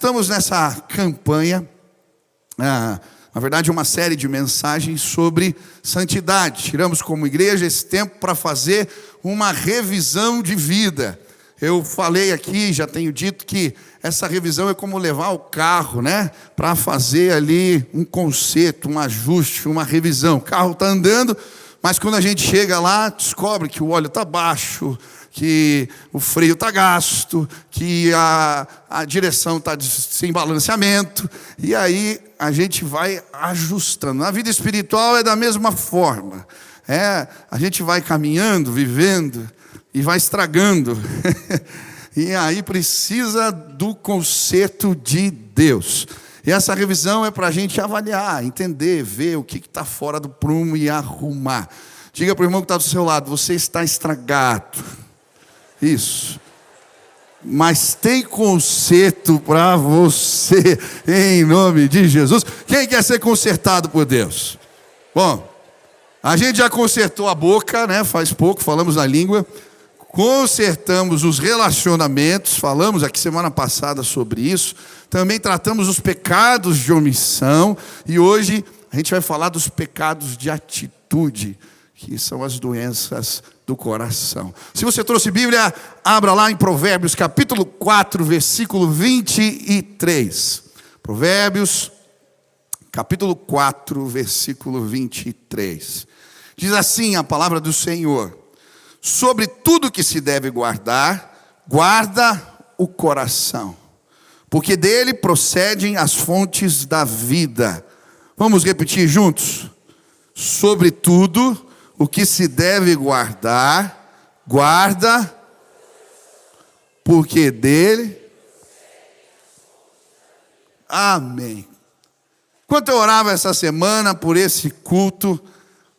estamos nessa campanha, na verdade uma série de mensagens sobre santidade. Tiramos como igreja esse tempo para fazer uma revisão de vida. Eu falei aqui, já tenho dito que essa revisão é como levar o carro, né? Para fazer ali um conserto, um ajuste, uma revisão. O carro está andando, mas quando a gente chega lá, descobre que o óleo está baixo, que o freio está gasto, que a direção está sem balanceamento. E aí a gente vai ajustando. Na vida espiritual é da mesma forma. A gente vai caminhando, vivendo e vai estragando. E aí precisa do conserto de Deus. E essa revisão é para a gente avaliar, entender, ver o que está fora do prumo e arrumar. Diga para o irmão que está do seu lado: você está estragado. Isso. Mas tem conserto para você, em nome de Jesus. Quem quer ser consertado por Deus? Bom, a gente já consertou a boca, né? Faz pouco, falamos na língua. Consertamos os relacionamentos, falamos aqui semana passada sobre isso. Também tratamos os pecados de omissão. E hoje a gente vai falar dos pecados de atitude, que são as doenças do coração. Se você trouxe Bíblia, abra lá em Provérbios capítulo 4, versículo 23. Provérbios capítulo 4, versículo 23. Diz assim a palavra do Senhor: sobre tudo que se deve guardar, guarda o coração, porque dele procedem as fontes da vida. Vamos repetir juntos? Sobre tudo o que se deve guardar, guarda, porque dele. Amém. Enquanto eu orava essa semana por esse culto,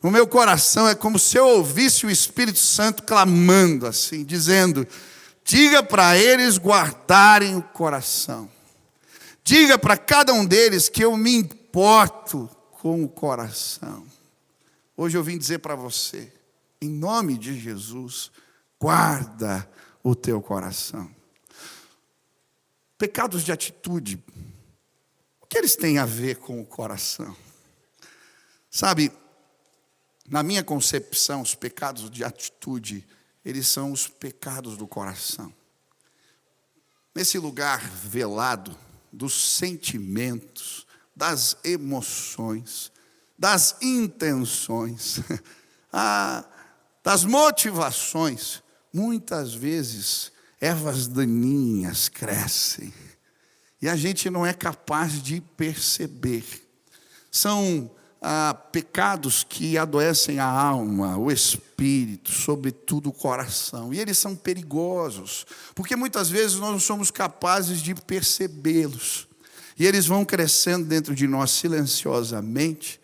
no meu coração é como se eu ouvisse o Espírito Santo clamando assim, dizendo: diga para eles guardarem o coração. Diga para cada um deles que eu me importo com o coração. Hoje eu vim dizer para você, em nome de Jesus, guarda o teu coração. Pecados de atitude, o que eles têm a ver com o coração? Sabe, na minha concepção, os pecados de atitude, eles são os pecados do coração. Nesse lugar velado dos sentimentos, das emoções, das intenções, das motivações, muitas vezes ervas daninhas crescem e a gente não é capaz de perceber. São pecados que adoecem a alma, o espírito, sobretudo o coração. E eles são perigosos, porque muitas vezes nós não somos capazes de percebê-los. E eles vão crescendo dentro de nós silenciosamente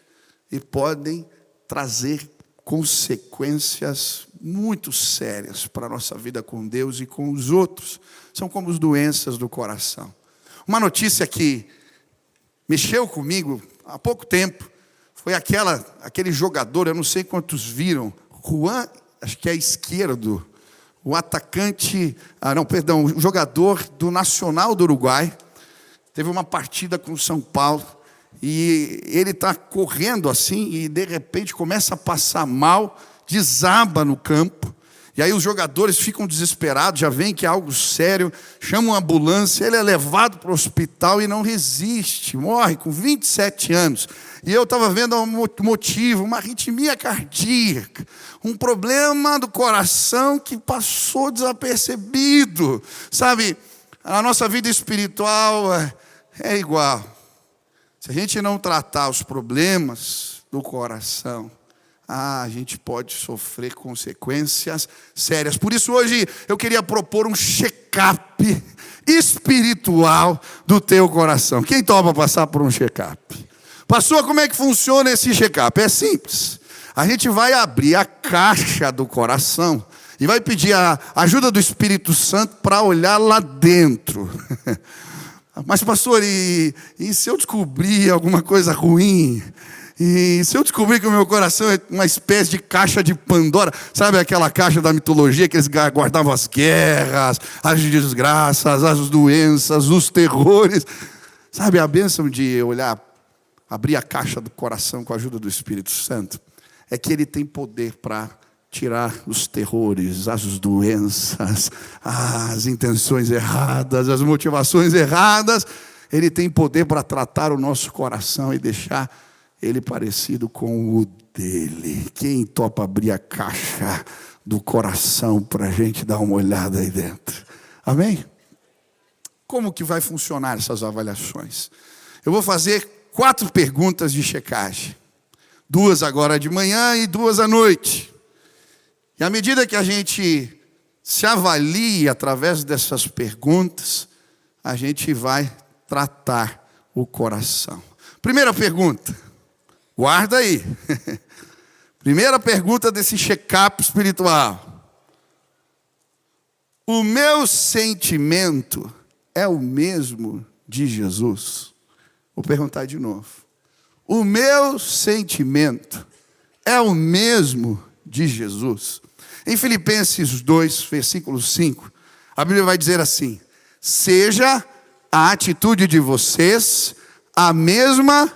e podem trazer consequências muito sérias para a nossa vida com Deus e com os outros. São como as doenças do coração. Uma notícia que mexeu comigo há pouco tempo foi aquele jogador, eu não sei quantos viram, Juan, acho que é esquerdo, o atacante, o jogador do Nacional do Uruguai, teve uma partida com o São Paulo, e ele está correndo assim, e de repente começa a passar mal, desaba no campo, e aí os jogadores ficam desesperados, já veem que é algo sério, chamam uma ambulância, ele é levado para o hospital e não resiste, morre com 27 anos. E eu estava vendo um motivo, uma arritmia cardíaca, um problema do coração que passou desapercebido. Sabe, a nossa vida espiritual é igual. Se a gente não tratar os problemas do coração, a gente pode sofrer consequências sérias. Por isso hoje eu queria propor um check-up espiritual do teu coração. Quem topa passar por um check-up? Pastor, como é que funciona esse check-up? É simples. A gente vai abrir a caixa do coração e vai pedir a ajuda do Espírito Santo para olhar lá dentro. Mas pastor, e se eu descobrir alguma coisa ruim? E se eu descobrir que o meu coração é uma espécie de caixa de Pandora, sabe aquela caixa da mitologia que eles guardavam as guerras, as desgraças, as doenças, os terrores. Sabe a bênção de olhar, abrir a caixa do coração com a ajuda do Espírito Santo? É que ele tem poder para tirar os terrores, as doenças, as intenções erradas, as motivações erradas. Ele tem poder para tratar o nosso coração e deixar ele parecido com o dele. Quem topa abrir a caixa do coração para a gente dar uma olhada aí dentro? Amém? Como que vai funcionar essas avaliações? Eu vou fazer 4 perguntas de checagem. 2 agora de manhã e 2 à noite. E à medida que a gente se avalia através dessas perguntas, a gente vai tratar o coração. Primeira pergunta, guarda aí. Primeira pergunta desse check-up espiritual. O meu sentimento é o mesmo de Jesus? Vou perguntar de novo. O meu sentimento é o mesmo de Jesus? Em Filipenses 2, versículo 5, a Bíblia vai dizer assim: seja a atitude de vocês a mesma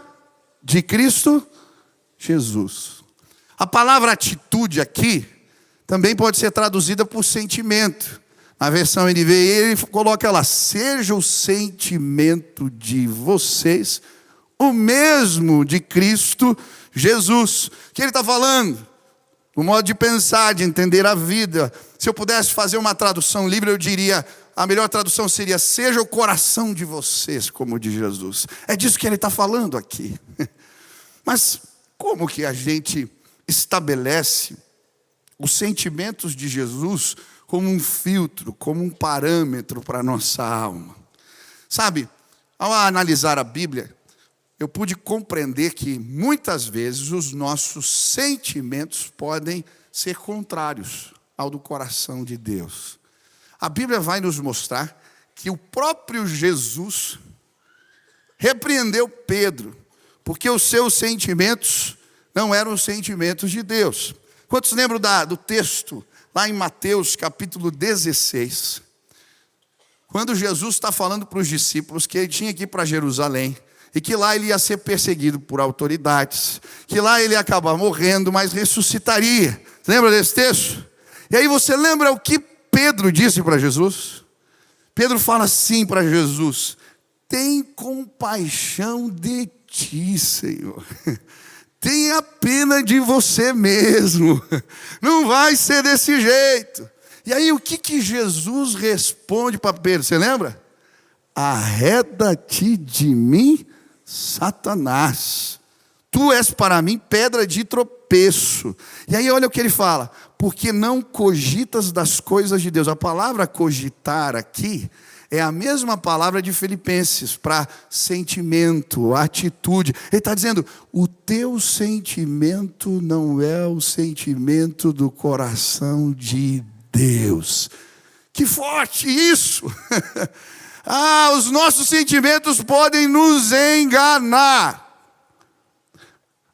de Cristo Jesus. A palavra atitude aqui também pode ser traduzida por sentimento. Na versão NVI ele coloca lá: seja o sentimento de vocês o mesmo de Cristo Jesus. O que ele está falando? O modo de pensar, de entender a vida. Se eu pudesse fazer uma tradução livre, eu diria, a melhor tradução seria: seja o coração de vocês como o de Jesus. É disso que ele está falando aqui. Mas como que a gente estabelece os sentimentos de Jesus como um filtro, como um parâmetro para a nossa alma? Sabe, ao analisar a Bíblia, eu pude compreender que muitas vezes os nossos sentimentos podem ser contrários ao do coração de Deus. A Bíblia vai nos mostrar que o próprio Jesus repreendeu Pedro, porque os seus sentimentos não eram os sentimentos de Deus. Quantos lembram do texto lá em Mateus capítulo 16? Quando Jesus está falando para os discípulos que ele tinha que ir para Jerusalém, e que lá ele ia ser perseguido por autoridades, que lá ele ia acabar morrendo, mas ressuscitaria. Você lembra desse texto? E aí você lembra o que Pedro disse para Jesus? Pedro fala assim para Jesus: tem compaixão de ti, Senhor. Tenha pena de você mesmo. Não vai ser desse jeito. E aí o que Jesus responde para Pedro? Você lembra? Arreda-te de mim, Satanás, tu és para mim pedra de tropeço. E aí olha o que ele fala: porque não cogitas das coisas de Deus. A palavra cogitar aqui é a mesma palavra de Filipenses para sentimento, atitude. Ele está dizendo: o teu sentimento não é o sentimento do coração de Deus. Que forte isso! Os nossos sentimentos podem nos enganar.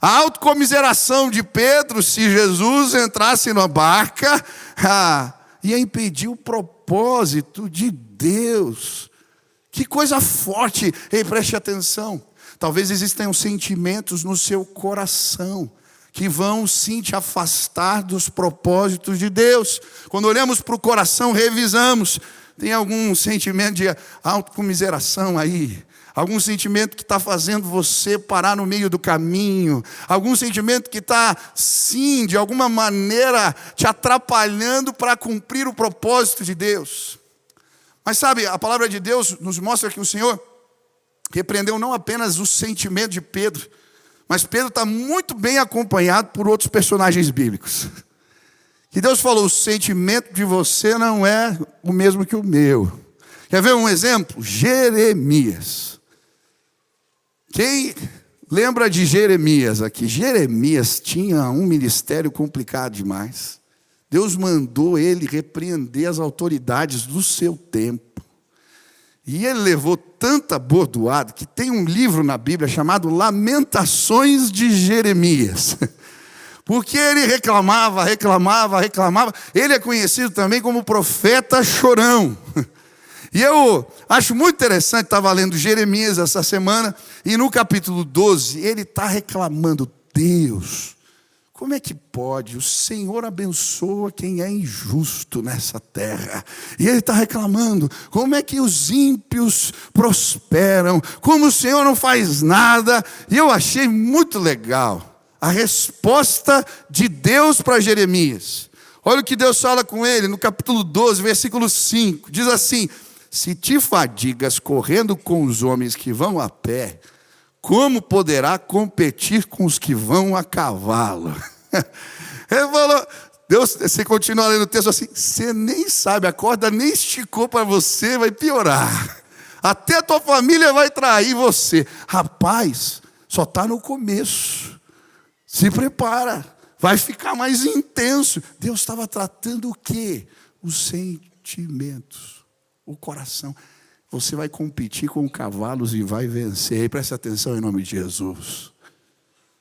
A autocomiseração de Pedro, se Jesus entrasse na barca, ia impedir o propósito de Deus. Que coisa forte! Ei, preste atenção. Talvez existam sentimentos no seu coração que vão sim te afastar dos propósitos de Deus. Quando olhamos para o coração, revisamos. Tem algum sentimento de autocomiseração aí? Algum sentimento que está fazendo você parar no meio do caminho? Algum sentimento que está, sim, de alguma maneira te atrapalhando para cumprir o propósito de Deus? Mas sabe, a palavra de Deus nos mostra que o Senhor repreendeu não apenas o sentimento de Pedro, mas Pedro está muito bem acompanhado por outros personagens bíblicos. Que Deus falou: o sentimento de você não é o mesmo que o meu. Quer ver um exemplo? Jeremias. Quem lembra de Jeremias aqui? Jeremias tinha um ministério complicado demais. Deus mandou ele repreender as autoridades do seu tempo. E ele levou tanta bordoada que tem um livro na Bíblia chamado Lamentações de Jeremias. Porque ele reclamava. Ele é conhecido também como profeta chorão. E eu acho muito interessante, estava lendo Jeremias essa semana, e no capítulo 12, ele está reclamando: Deus, como é que pode? O Senhor abençoa quem é injusto nessa terra. E ele está reclamando: como é que os ímpios prosperam? Como o Senhor não faz nada? E eu achei muito legal a resposta de Deus para Jeremias. Olha o que Deus fala com ele no capítulo 12, versículo 5. Diz assim: se te fadigas correndo com os homens que vão a pé, como poderá competir com os que vão a cavalo? Ele falou, Deus, você continua lendo o texto assim: você nem sabe, a corda nem esticou para você, vai piorar. Até a tua família vai trair você. Rapaz, só está no começo. Se prepara, vai ficar mais intenso. Deus estava tratando o quê? Os sentimentos, o coração. Você vai competir com cavalos e vai vencer. Presta atenção em nome de Jesus.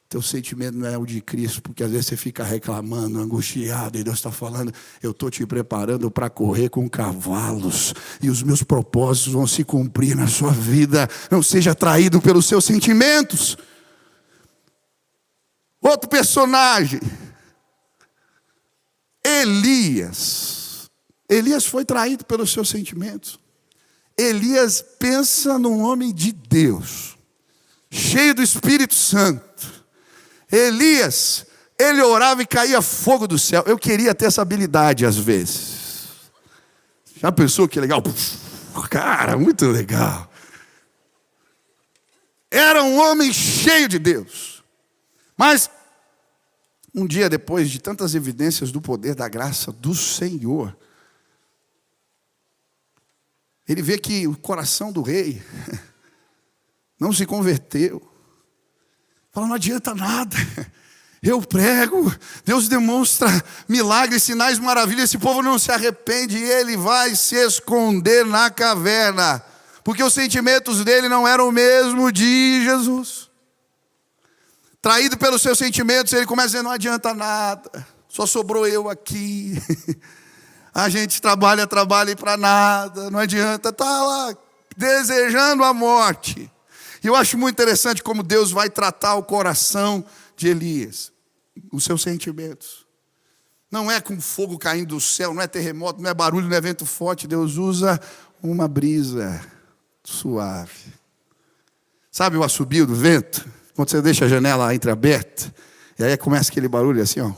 Teu sentimento não é o de Cristo, porque às vezes você fica reclamando, angustiado, e Deus está falando: eu estou te preparando para correr com cavalos, e os meus propósitos vão se cumprir na sua vida. Não seja traído pelos seus sentimentos. Outro personagem, Elias. Elias foi traído pelos seus sentimentos. Elias pensa num homem de Deus, cheio do Espírito Santo. Elias, ele orava e caía fogo do céu. Eu queria ter essa habilidade às vezes. Já pensou que legal? Cara, muito legal. Era um homem cheio de Deus. Mas, um dia depois de tantas evidências do poder da graça do Senhor, ele vê que o coração do rei não se converteu. Fala: não adianta nada. Eu prego, Deus demonstra milagres, sinais, maravilhas. Esse povo não se arrepende e ele vai se esconder na caverna. Porque os sentimentos dele não eram o mesmo de Jesus. Traído pelos seus sentimentos, ele começa a dizer: não adianta nada. Só sobrou eu aqui. A gente trabalha e para nada. Não adianta. Está lá desejando a morte. E eu acho muito interessante como Deus vai tratar o coração de Elias, os seus sentimentos. Não é com fogo caindo do céu, não é terremoto, não é barulho, não é vento forte. Deus usa uma brisa suave. Sabe o assobio do vento? Quando você deixa a janela entreaberta, e aí começa aquele barulho assim, ó.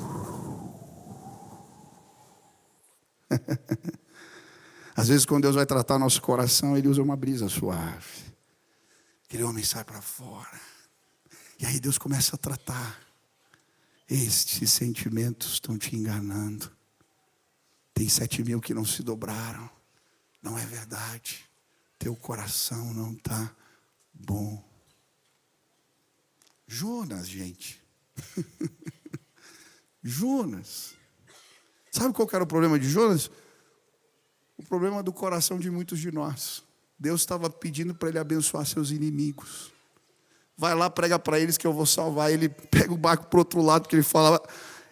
Às vezes, quando Deus vai tratar nosso coração, Ele usa uma brisa suave. Aquele homem sai para fora. E aí Deus começa a tratar. Estes sentimentos estão te enganando. Tem 7.000 que não se dobraram. Não é verdade. Teu coração não está bom. Jonas, gente. Jonas. Sabe qual era o problema de Jonas? O problema do coração de muitos de nós. Deus estava pedindo para ele abençoar seus inimigos. Vai lá, prega para eles que eu vou salvar. Ele pega o barco para o outro lado, porque ele fala: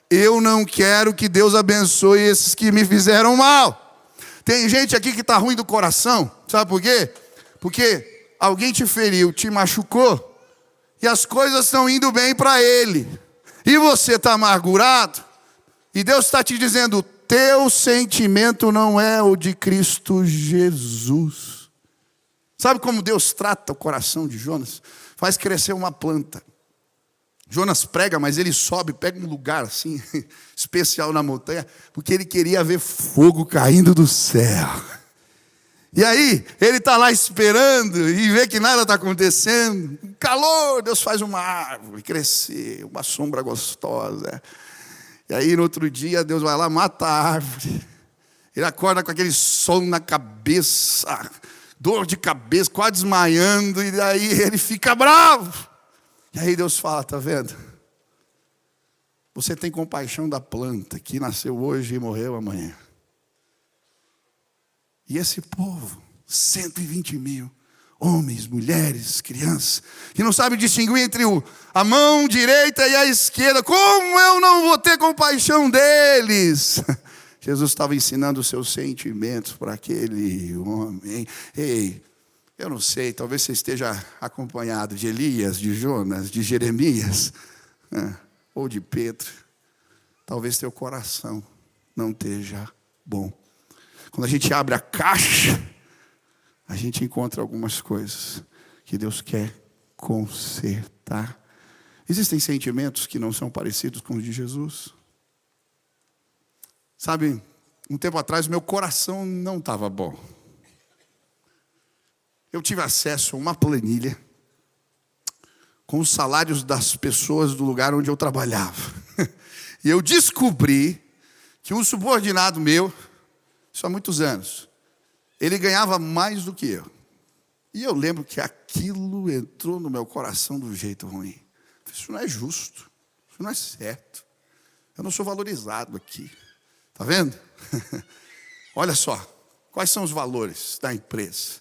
eu não quero que Deus abençoe esses que me fizeram mal. Tem gente aqui que está ruim do coração. Sabe por quê? Porque alguém te feriu, te machucou, e as coisas estão indo bem para ele. E você está amargurado. E Deus está te dizendo: teu sentimento não é o de Cristo Jesus. Sabe como Deus trata o coração de Jonas? Faz crescer uma planta. Jonas prega, mas ele sobe, pega um lugar assim, especial na montanha, porque ele queria ver fogo caindo do céu. E aí, ele está lá esperando e vê que nada está acontecendo. Calor, Deus faz uma árvore crescer, uma sombra gostosa. E aí, no outro dia, Deus vai lá, mata a árvore. Ele acorda com aquele sol na cabeça, dor de cabeça, quase desmaiando, e aí ele fica bravo. E aí Deus fala: está vendo? Você tem compaixão da planta que nasceu hoje e morreu amanhã. E esse povo, 120.000, homens, mulheres, crianças, que não sabem distinguir entre a mão direita e a esquerda. Como eu não vou ter compaixão deles? Jesus estava ensinando os seus sentimentos para aquele homem. Ei, eu não sei, talvez você esteja acompanhado de Elias, de Jonas, de Jeremias, ou de Pedro. Talvez teu coração não esteja bom. Quando a gente abre a caixa, a gente encontra algumas coisas que Deus quer consertar. Existem sentimentos que não são parecidos com os de Jesus. Sabe, um tempo atrás meu coração não estava bom. Eu tive acesso a uma planilha com os salários das pessoas do lugar onde eu trabalhava. E eu descobri que um subordinado meu, isso há muitos anos, ele ganhava mais do que eu. E eu lembro que aquilo entrou no meu coração do jeito ruim. Isso não é justo, isso não é certo. Eu não sou valorizado aqui. Está vendo? Olha só, quais são os valores da empresa?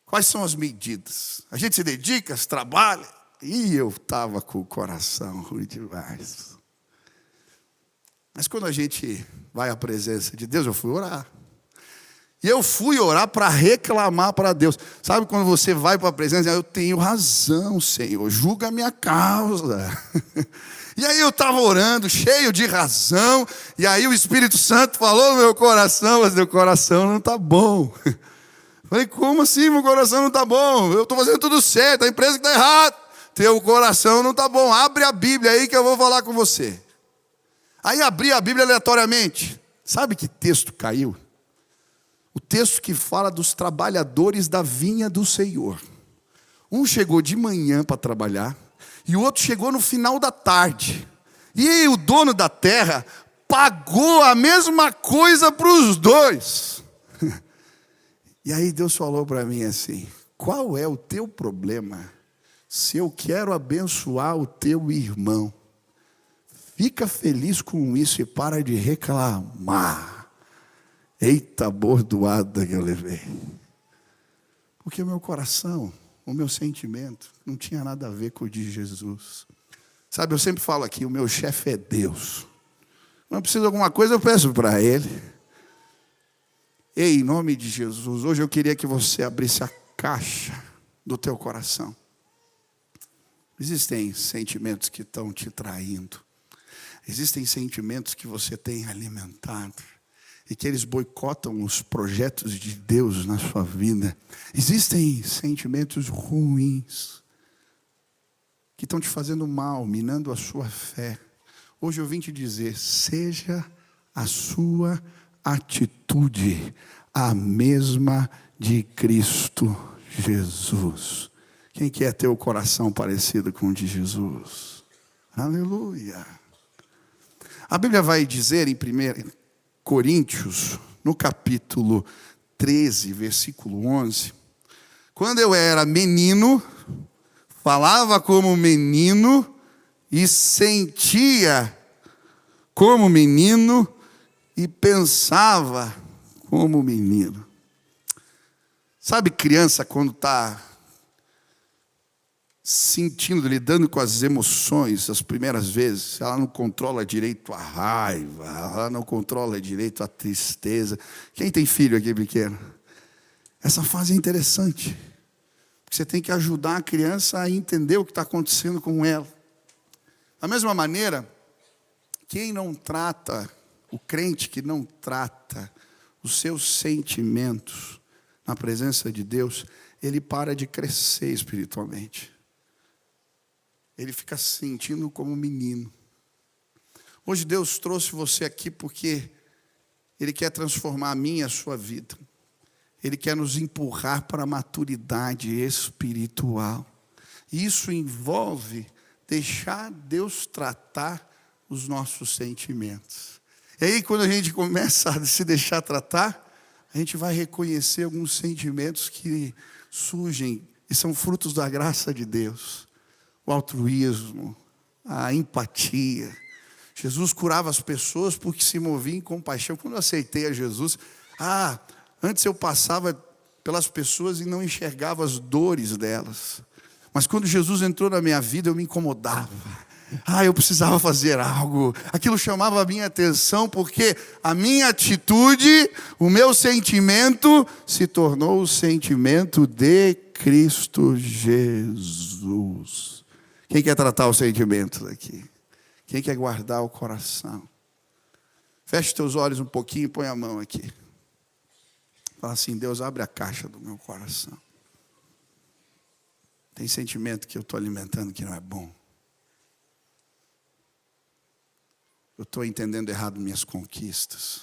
Quais são as medidas? A gente se dedica, se trabalha. E eu estava com o coração ruim demais. Mas quando a gente vai à presença de Deus, eu fui orar. E eu fui orar para reclamar para Deus. Sabe quando você vai para a presença, eu tenho razão, Senhor, julga a minha causa. E aí eu estava orando, cheio de razão, e aí o Espírito Santo falou no meu coração, mas meu coração não está bom. Falei, como assim meu coração não está bom? Eu estou fazendo tudo certo, a empresa que está errada. Teu coração não está bom, abre a Bíblia aí que eu vou falar com você. Aí abri a Bíblia aleatoriamente. Sabe que texto caiu? O texto que fala dos trabalhadores da vinha do Senhor. Um chegou de manhã para trabalhar, e o outro chegou no final da tarde. E o dono da terra pagou a mesma coisa para os dois. E aí Deus falou para mim assim, qual é o teu problema se eu quero abençoar o teu irmão? Fica feliz com isso e para de reclamar. Eita bordoada que eu levei. Porque o meu coração, o meu sentimento, não tinha nada a ver com o de Jesus. Sabe, eu sempre falo aqui, o meu chefe é Deus. Não precisa de alguma coisa, eu peço para Ele. Ei, em nome de Jesus, hoje eu queria que você abrisse a caixa do teu coração. Existem sentimentos que estão te traindo. Existem sentimentos que você tem alimentado e que eles boicotam os projetos de Deus na sua vida. Existem sentimentos ruins que estão te fazendo mal, minando a sua fé. Hoje eu vim te dizer, seja a sua atitude a mesma de Cristo Jesus. Quem quer ter o coração parecido com o de Jesus? Aleluia. A Bíblia vai dizer em 1 Coríntios, no capítulo 13, versículo 11, quando eu era menino, falava como menino e sentia como menino e pensava como menino. Sabe criança quando está sentindo, lidando com as emoções, as primeiras vezes, ela não controla direito a raiva, ela não controla direito a tristeza. Quem tem filho aqui pequeno? Essa fase é interessante, porque você tem que ajudar a criança a entender o que está acontecendo com ela. Da mesma maneira, quem não trata, o crente que não trata os seus sentimentos na presença de Deus, ele para de crescer espiritualmente. Ele fica se sentindo como um menino. Hoje Deus trouxe você aqui porque Ele quer transformar a minha e a sua vida. Ele quer nos empurrar para a maturidade espiritual. E isso envolve deixar Deus tratar os nossos sentimentos. E aí quando a gente começa a se deixar tratar, a gente vai reconhecer alguns sentimentos que surgem e são frutos da graça de Deus. O altruísmo, a empatia. Jesus curava as pessoas porque se movia em compaixão. Quando eu aceitei a Jesus, antes eu passava pelas pessoas e não enxergava as dores delas. Mas quando Jesus entrou na minha vida, eu me incomodava. Eu precisava fazer algo. Aquilo chamava a minha atenção, porque a minha atitude, o meu sentimento, se tornou o sentimento de Cristo Jesus. Quem quer tratar os sentimentos aqui? Quem quer guardar o coração? Feche teus olhos um pouquinho e põe a mão aqui. Fala assim: Deus, abre a caixa do meu coração. Tem sentimento que eu estou alimentando que não é bom. Eu estou entendendo errado minhas conquistas.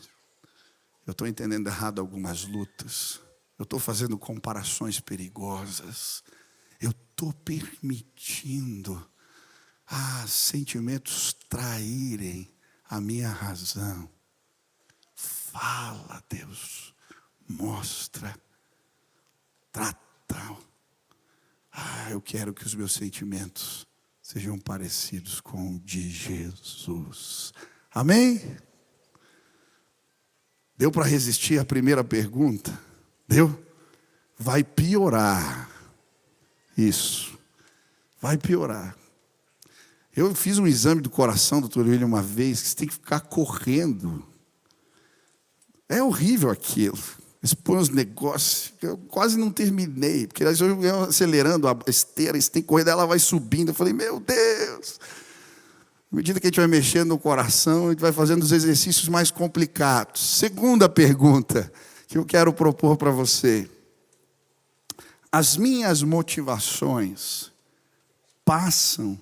Eu estou entendendo errado algumas lutas. Eu estou fazendo comparações perigosas. Eu estou permitindo sentimentos traírem a minha razão. Fala, Deus. Mostra. Trata. Eu quero que os meus sentimentos sejam parecidos com o de Jesus. Amém? Deu para resistir à primeira pergunta? Deu? Vai piorar. Isso. Vai piorar. Eu fiz um exame do coração, doutor William, uma vez, que você tem que ficar correndo. É horrível aquilo. Eles põem os negócios, eu quase não terminei, porque eu acelerando a esteira, você tem que correr, daí ela vai subindo. Eu falei, meu Deus! À medida que a gente vai mexendo no coração, a gente vai fazendo os exercícios mais complicados. Segunda pergunta que eu quero propor para você. As minhas motivações passam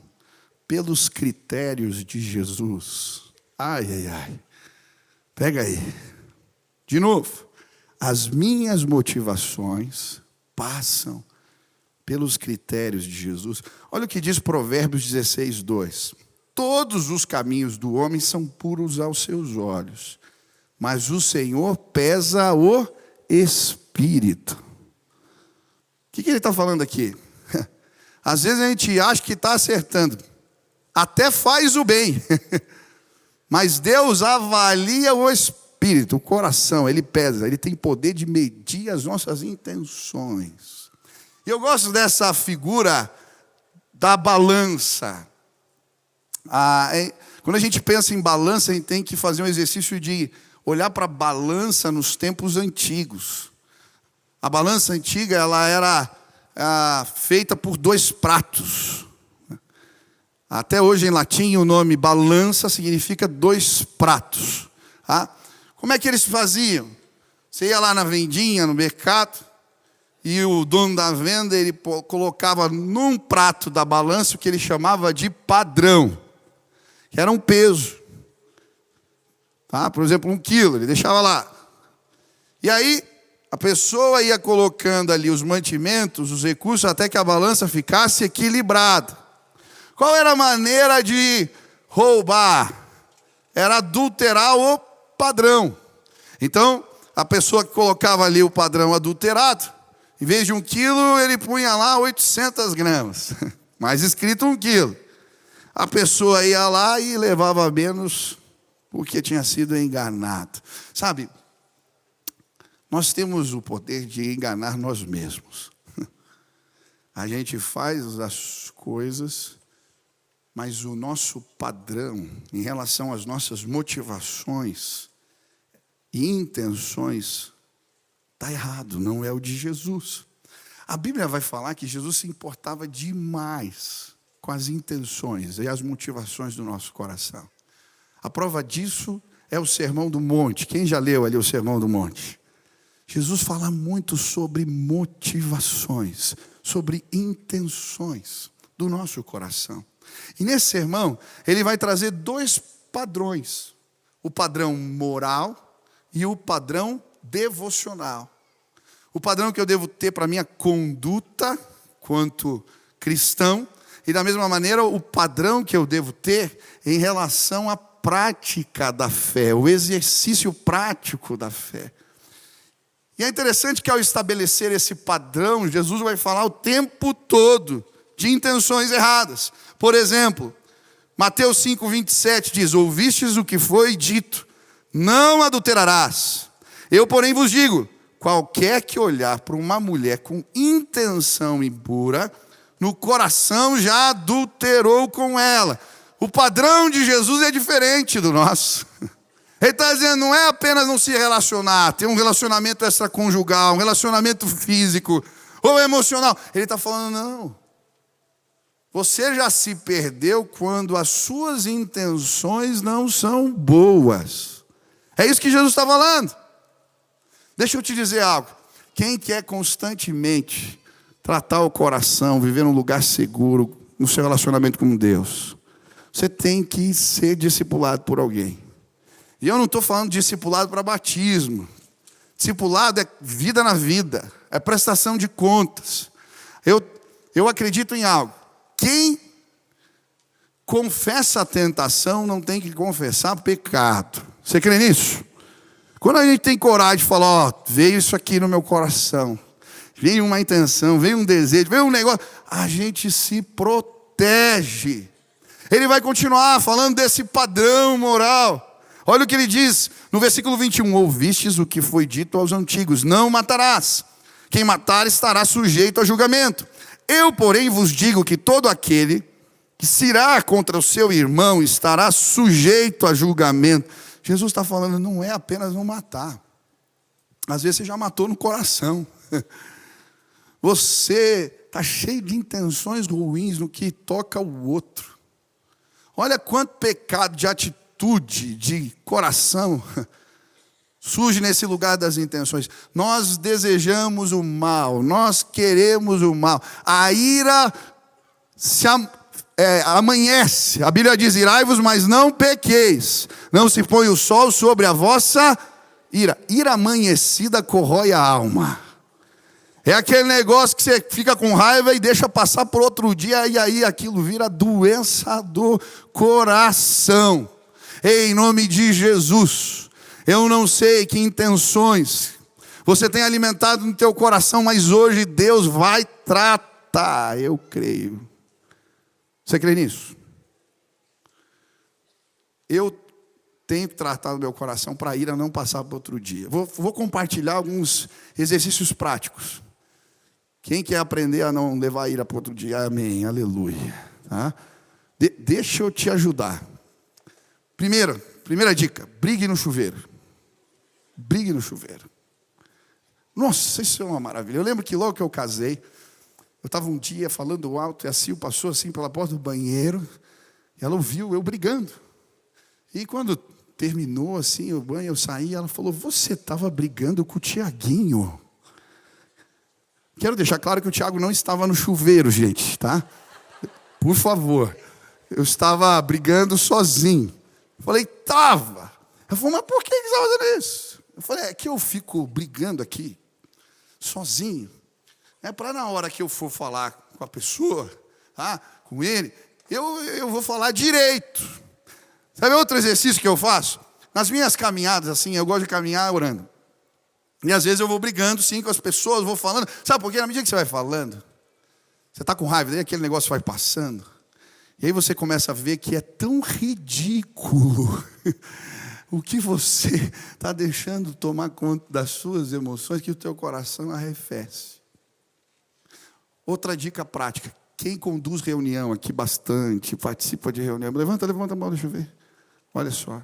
pelos critérios de Jesus? Pega aí. De novo. As minhas motivações passam pelos critérios de Jesus. Olha o que diz Provérbios 16, 2. Todos os caminhos do homem são puros aos seus olhos, mas o Senhor pesa o espírito. O que ele está falando aqui? Às vezes a gente acha que está acertando, até faz o bem, mas Deus avalia o espírito. O coração, ele pesa, ele tem poder de medir as nossas intenções. E eu gosto dessa figura da balança. Quando a gente pensa em balança, a gente tem que fazer um exercício de olhar para a balança nos tempos antigos. A balança antiga, ela era feita por 2 pratos. Até hoje, em latim, o nome balança significa 2 pratos. Como é que eles faziam? Você ia lá na vendinha, no mercado, e o dono da venda, ele colocava num prato da balança o que ele chamava de padrão, que era um peso. Por exemplo, 1 quilo, ele deixava lá. E aí, a pessoa ia colocando ali os mantimentos, os recursos, até que a balança ficasse equilibrada. Qual era a maneira de roubar? Era adulterar o padrão. Então, a pessoa que colocava ali o padrão adulterado, em vez de 1 quilo, ele punha lá 800 gramas. Mas escrito 1 quilo. A pessoa ia lá e levava menos porque tinha sido enganado. Sabe, nós temos o poder de enganar nós mesmos. A gente faz as coisas, mas o nosso padrão, em relação às nossas motivações e intenções, está errado, não é o de Jesus. A Bíblia vai falar que Jesus se importava demais com as intenções e as motivações do nosso coração. A prova disso é o Sermão do Monte. Quem já leu ali o Sermão do Monte? Jesus fala muito sobre motivações, sobre intenções do nosso coração. E nesse sermão, ele vai trazer 2 padrões. O padrão moral e o padrão devocional. O padrão que eu devo ter para a minha conduta quanto cristão. E da mesma maneira, o padrão que eu devo ter em relação à prática da fé. O exercício prático da fé. E é interessante que ao estabelecer esse padrão, Jesus vai falar o tempo todo de intenções erradas. Por exemplo, Mateus 5:27 diz: ouvistes o que foi dito, não adulterarás. Eu, porém, vos digo, qualquer que olhar para uma mulher com intenção impura, no coração já adulterou com ela. O padrão de Jesus é diferente do nosso. Ele está dizendo, não é apenas não se relacionar, ter um relacionamento extraconjugal, um relacionamento físico ou emocional. Ele está falando, não. Você já se perdeu quando as suas intenções não são boas. É isso que Jesus está falando. Deixa eu te dizer algo. Quem quer constantemente tratar o coração, viver num lugar seguro, no seu relacionamento com Deus, você tem que ser discipulado por alguém. E eu não estou falando de discipulado para batismo. Discipulado é vida na vida, é prestação de contas. Eu acredito em algo. Quem confessa a tentação não tem que confessar pecado. Você crê nisso? Quando a gente tem coragem de falar, veio isso aqui no meu coração, veio uma intenção, veio um desejo, veio um negócio, a gente se protege. Ele vai continuar falando desse padrão moral. Olha o que ele diz no versículo 21. Ouvistes o que foi dito aos antigos, não matarás. Quem matar estará sujeito a julgamento. Eu, porém, vos digo que todo aquele que se irá contra o seu irmão estará sujeito a julgamento. Jesus está falando, não é apenas não matar. Às vezes você já matou no coração. Você está cheio de intenções ruins no que toca o outro. Olha quanto pecado de atitude, de coração, surge nesse lugar das intenções. Nós desejamos o mal, nós queremos o mal. A ira amanhece. A Bíblia diz, irai-vos, mas não pequeis. Não se põe o sol sobre a vossa ira. Ira amanhecida corrói a alma. É aquele negócio que você fica com raiva e deixa passar por outro dia, e aí aquilo vira doença do coração. Em nome de Jesus, eu não sei que intenções você tem alimentado no teu coração, mas hoje Deus vai tratar, eu creio. Você crê nisso? Eu tenho tratado meu coração para a ira não passar para outro dia. Vou compartilhar alguns exercícios práticos. Quem quer aprender a não levar a ira para outro dia? Amém, aleluia. Tá? Deixa eu te ajudar. Primeira dica, brigue no chuveiro. Brigue no chuveiro. Nossa, isso é uma maravilha. Eu lembro que logo que eu casei, eu estava um dia falando alto, e a Sil passou assim pela porta do banheiro, e ela ouviu eu brigando. E quando terminou assim o banho, eu saí, ela falou, você estava brigando com o Tiaguinho. Quero deixar claro que o Tiago não estava no chuveiro, gente, tá? Por favor. Eu estava brigando sozinho. Eu falei, estava. Ela falou, mas por que você estava fazendo isso? Eu falei, é que eu fico brigando aqui, sozinho. É para na hora que eu for falar com a pessoa, tá? Com ele, eu vou falar direito. Sabe outro exercício que eu faço? Nas minhas caminhadas, assim, eu gosto de caminhar orando. E às vezes eu vou brigando, sim, com as pessoas, vou falando. Sabe por quê? Na medida que você vai falando, você está com raiva, daí aquele negócio vai passando. E aí você começa a ver que é tão ridículo o que você está deixando tomar conta das suas emoções, que o teu coração arrefece. Outra dica prática. Quem conduz reunião aqui bastante, participa de reunião, levanta a mão, deixa eu ver. Olha só.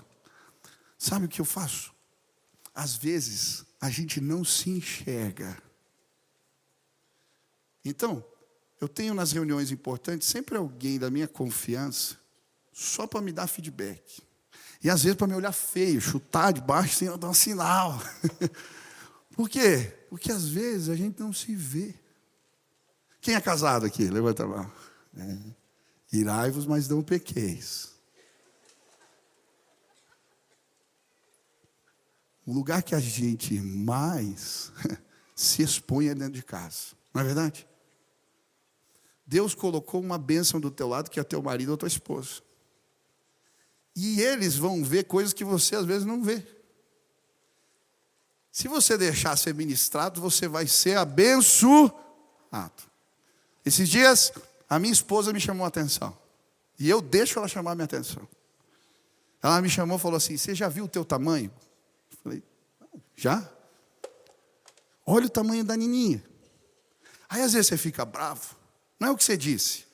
Sabe o que eu faço? Às vezes, a gente não se enxerga. Então, eu tenho nas reuniões importantes sempre alguém da minha confiança, só para me dar feedback. E às vezes para me olhar feio, chutar de baixo sem eu dar um sinal. Por quê? Porque às vezes a gente não se vê. Quem é casado aqui? Levanta a mão. Irai-vos, mas não pequeis. O lugar que a gente mais se expõe é dentro de casa. Não é verdade? Deus colocou uma bênção do teu lado, que é teu marido ou tua esposa. E eles vão ver coisas que você às vezes não vê. Se você deixar ser ministrado, você vai ser abençoado. Esses dias, a minha esposa me chamou a atenção. E eu deixo ela chamar a minha atenção. Ela me chamou e falou assim, você já viu o teu tamanho? Eu falei, já? Olha o tamanho da Nininha. Aí às vezes você fica bravo. Não é o que você disse.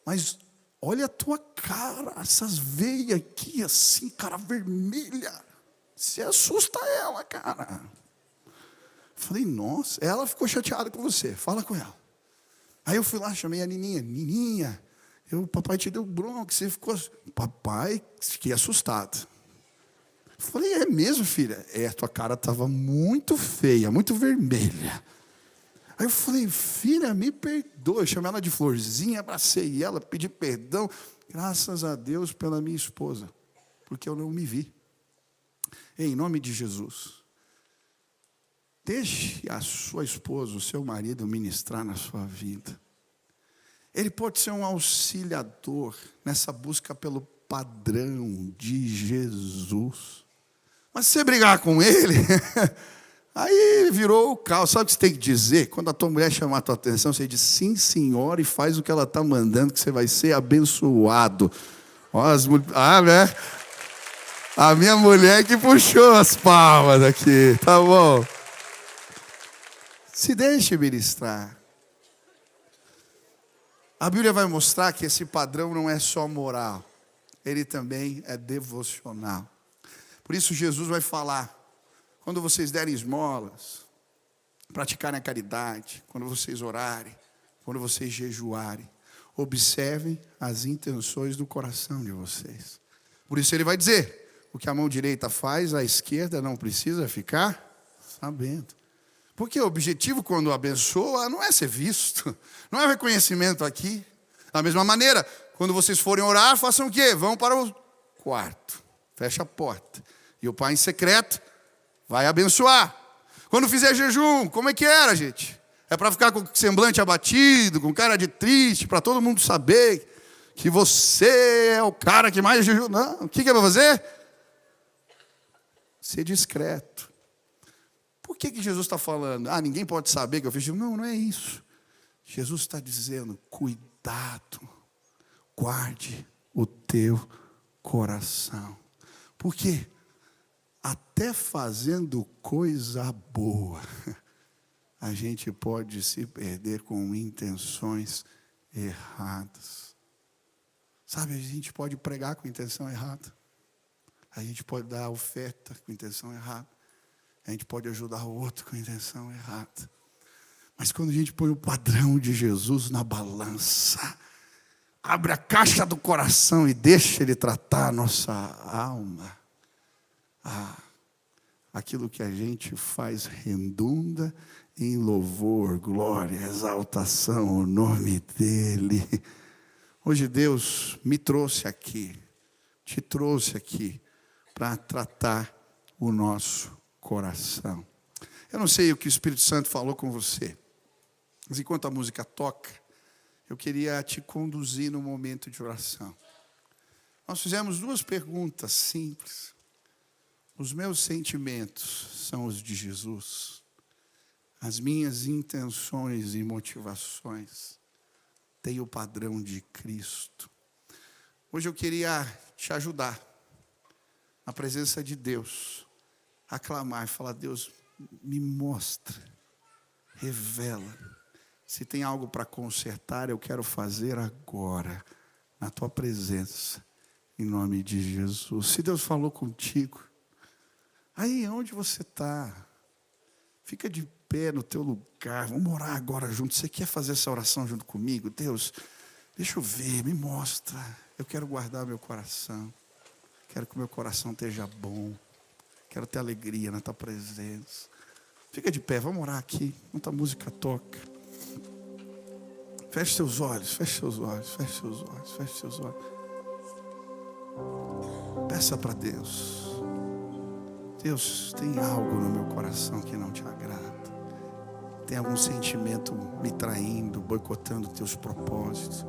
Mas olha a tua cara, essas veias aqui assim, cara vermelha. Você assusta ela, cara. Falei, nossa, ela ficou chateada com você. Fala com ela. Aí eu fui lá, chamei a Nininha. Nininha, papai te deu bronca, você ficou... Papai, fiquei assustado. Falei, é mesmo, filha? A tua cara estava muito feia, muito vermelha. Aí eu falei, filha, me perdoa. Eu chamei ela de Florzinha, abracei ela, pedi perdão. Graças a Deus pela minha esposa, porque eu não me vi. Em nome de Jesus, deixe a sua esposa, o seu marido, ministrar na sua vida. Ele pode ser um auxiliador nessa busca pelo padrão de Jesus. Mas se você brigar com ele, aí virou o caos. Sabe o que você tem que dizer? Quando a tua mulher chamar a tua atenção, você diz sim, senhora, e faz o que ela está mandando, que você vai ser abençoado. Né? A minha mulher que puxou as palmas aqui, tá bom? Se deixe ministrar. A Bíblia vai mostrar que esse padrão não é só moral, ele também é devocional. Por isso Jesus vai falar, quando vocês derem esmolas, praticarem a caridade, quando vocês orarem, quando vocês jejuarem, observem as intenções do coração de vocês. Por isso ele vai dizer, o que a mão direita faz, a esquerda não precisa ficar sabendo. Porque o objetivo, quando abençoa, não é ser visto, não é reconhecimento aqui. Da mesma maneira, quando vocês forem orar, façam o quê? Vão para o quarto, fecha a porta. E o Pai em secreto vai abençoar. Quando fizer jejum, como é que era, gente? É para ficar com o semblante abatido, com cara de triste, para todo mundo saber que você é o cara que mais jejum. Não, o que é para fazer? Ser discreto. Por que Jesus está falando? Ninguém pode saber que eu fiz jejum. Não, não é isso. Jesus está dizendo, cuidado, guarde o teu coração. Por quê? Até fazendo coisa boa, a gente pode se perder com intenções erradas. Sabe, a gente pode pregar com intenção errada. A gente pode dar oferta com intenção errada. A gente pode ajudar o outro com intenção errada. Mas quando a gente põe o padrão de Jesus na balança, abre a caixa do coração e deixa Ele tratar a nossa alma, aquilo que a gente faz redunda em louvor, glória, exaltação ao nome dEle. Hoje Deus me trouxe aqui, te trouxe aqui, para tratar o nosso coração. Eu não sei o que o Espírito Santo falou com você, mas enquanto a música toca, eu queria te conduzir no momento de oração. Nós fizemos 2 perguntas simples. Os meus sentimentos são os de Jesus. As minhas intenções e motivações têm o padrão de Cristo. Hoje eu queria te ajudar, na presença de Deus, a clamar e falar, Deus, me mostra, revela. Se tem algo para consertar, eu quero fazer agora, na tua presença, em nome de Jesus. Se Deus falou contigo, aí onde você está, fica de pé no teu lugar, vamos orar agora junto. Você quer fazer essa oração junto comigo? Deus, deixa eu ver, me mostra. Eu quero guardar meu coração, quero que o meu coração esteja bom, quero ter alegria na tua presença. Fica de pé, vamos orar aqui, enquanto a música toca. Feche seus olhos, feche seus olhos, feche seus olhos, feche seus olhos. Peça para Deus. Deus, tem algo no meu coração que não te agrada. Tem algum sentimento me traindo, boicotando teus propósitos.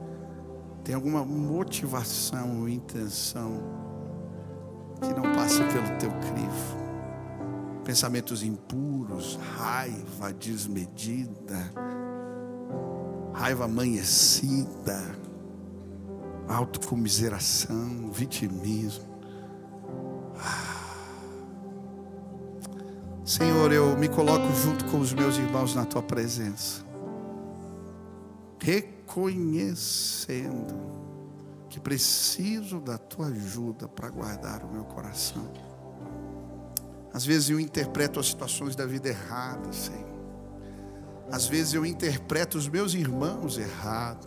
Tem alguma motivação ou intenção que não passa pelo teu crivo. Pensamentos impuros, raiva desmedida, raiva amanhecida, autocomiseração, vitimismo. Senhor, eu me coloco junto com os meus irmãos na tua presença, reconhecendo que preciso da tua ajuda para guardar o meu coração. Às vezes eu interpreto as situações da vida erradas, Senhor. Às vezes eu interpreto os meus irmãos errado.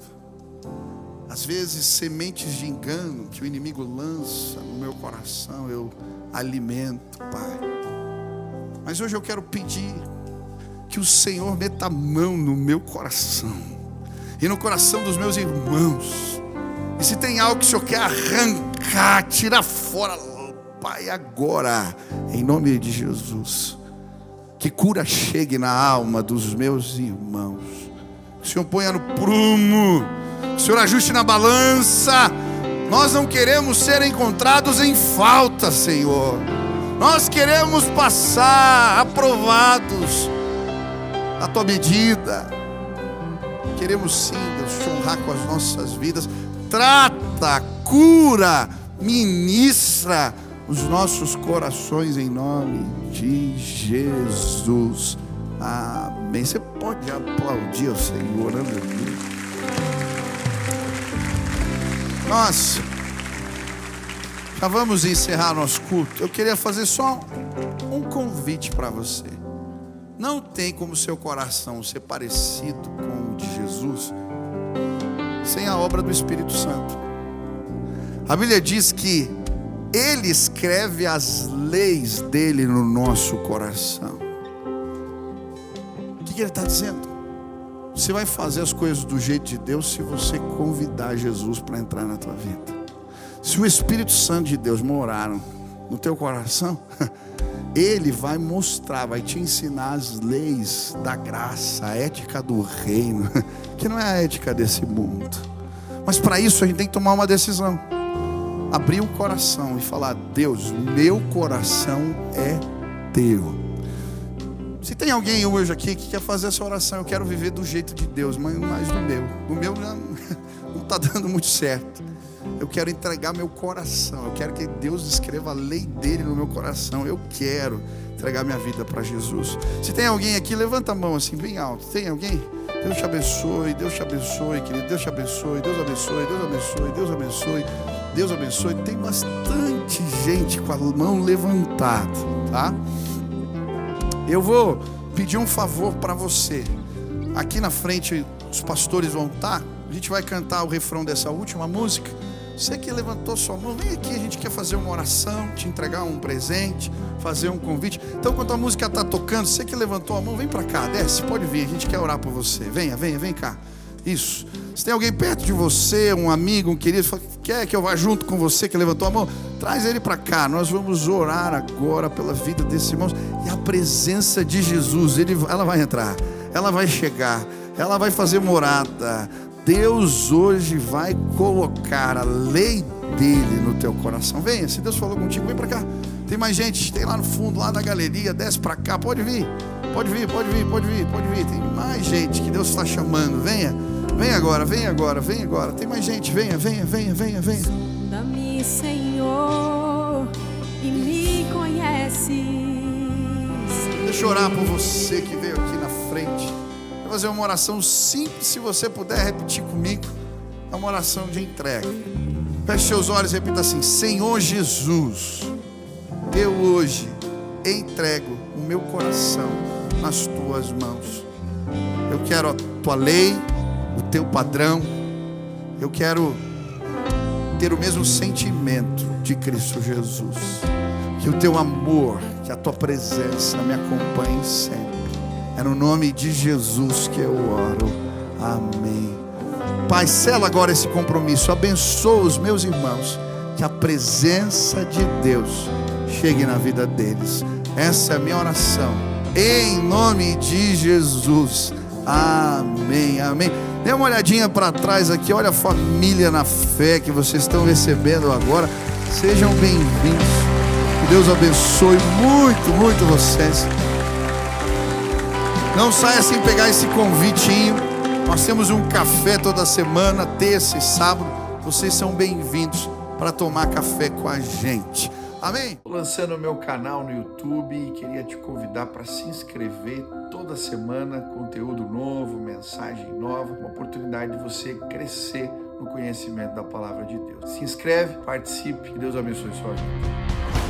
Às vezes sementes de engano que o inimigo lança no meu coração, eu alimento, Pai. Mas hoje eu quero pedir que o Senhor meta a mão no meu coração e no coração dos meus irmãos. E se tem algo que o Senhor quer arrancar, tirar fora, Pai, agora, em nome de Jesus, que cura chegue na alma dos meus irmãos. Que o Senhor ponha no prumo, que o Senhor ajuste na balança. Nós não queremos ser encontrados em falta, Senhor. Nós queremos passar aprovados a tua medida. Queremos sim, Deus, te honrar com as nossas vidas. Trata, cura, ministra os nossos corações em nome de Jesus. Amém. Você pode aplaudir ao Senhor, aleluia. Nós já vamos encerrar nosso culto. Eu queria fazer só um convite para você. Não tem como seu coração ser parecido com o de Jesus sem a obra do Espírito Santo. A Bíblia diz que Ele escreve as leis dele no nosso coração. O que Ele está dizendo? Você vai fazer as coisas do jeito de Deus se você convidar Jesus para entrar na tua vida. Se o Espírito Santo de Deus morar no teu coração, Ele vai mostrar, vai te ensinar as leis da graça, a ética do reino, que não é a ética desse mundo. Mas para isso a gente tem que tomar uma decisão. Abrir o coração e falar: Deus, meu coração é teu. Se tem alguém hoje aqui que quer fazer essa oração, eu quero viver do jeito de Deus, mas mais do meu. O meu já não está dando muito certo. Eu quero entregar meu coração. Eu quero que Deus escreva a lei dele no meu coração. Eu quero entregar minha vida para Jesus. Se tem alguém aqui, levanta a mão assim, bem alto. Tem alguém? Deus te abençoe, Deus te abençoe, querido. Deus te abençoe, Deus abençoe, Deus abençoe, Deus abençoe, Deus abençoe. Tem bastante gente com a mão levantada, tá? Eu vou pedir um favor para você. Aqui na frente os pastores vão estar. A gente vai cantar o refrão dessa última música. Você que levantou sua mão, vem aqui, a gente quer fazer uma oração, te entregar um presente, fazer um convite. Então, enquanto a música está tocando, você que levantou a mão, vem para cá, desce, pode vir, a gente quer orar por você. Venha, vem cá. Isso. Se tem alguém perto de você, um amigo, um querido, quer que eu vá junto com você que levantou a mão, traz ele para cá. Nós vamos orar agora pela vida desses irmãos. E a presença de Jesus, ela vai entrar, ela vai chegar, ela vai fazer morada. Deus hoje vai colocar a lei dele no teu coração. Venha, se Deus falou contigo, vem para cá. Tem mais gente, tem lá no fundo, lá na galeria, desce para cá, pode vir. Tem mais gente que Deus está chamando. Venha agora. Tem mais gente, venha. Sonda-me, Senhor, e me conheces. Deixa eu orar por você que veio aqui na frente. Vou fazer uma oração simples, se você puder repetir comigo. É uma oração de entrega. Feche seus olhos e repita assim: Senhor Jesus, eu hoje entrego o meu coração nas tuas mãos. Eu quero a tua lei, o teu padrão. Eu quero ter o mesmo sentimento de Cristo Jesus. Que o teu amor, que a tua presença me acompanhe sempre. É no nome de Jesus que eu oro. Amém. Pai, sela agora esse compromisso. Abençoa os meus irmãos. Que a presença de Deus chegue na vida deles. Essa é a minha oração. Em nome de Jesus. Amém. Dê uma olhadinha para trás aqui. Olha a família na fé que vocês estão recebendo agora. Sejam bem-vindos. Que Deus abençoe muito vocês. Não saia sem pegar esse convitinho. Nós temos um café toda semana, terça e sábado. Vocês são bem-vindos para tomar café com a gente. Amém? Estou lançando o meu canal no YouTube e queria te convidar para se inscrever. Toda semana, conteúdo novo, mensagem nova, uma oportunidade de você crescer no conhecimento da palavra de Deus. Se inscreve, participe, que Deus abençoe sua vida.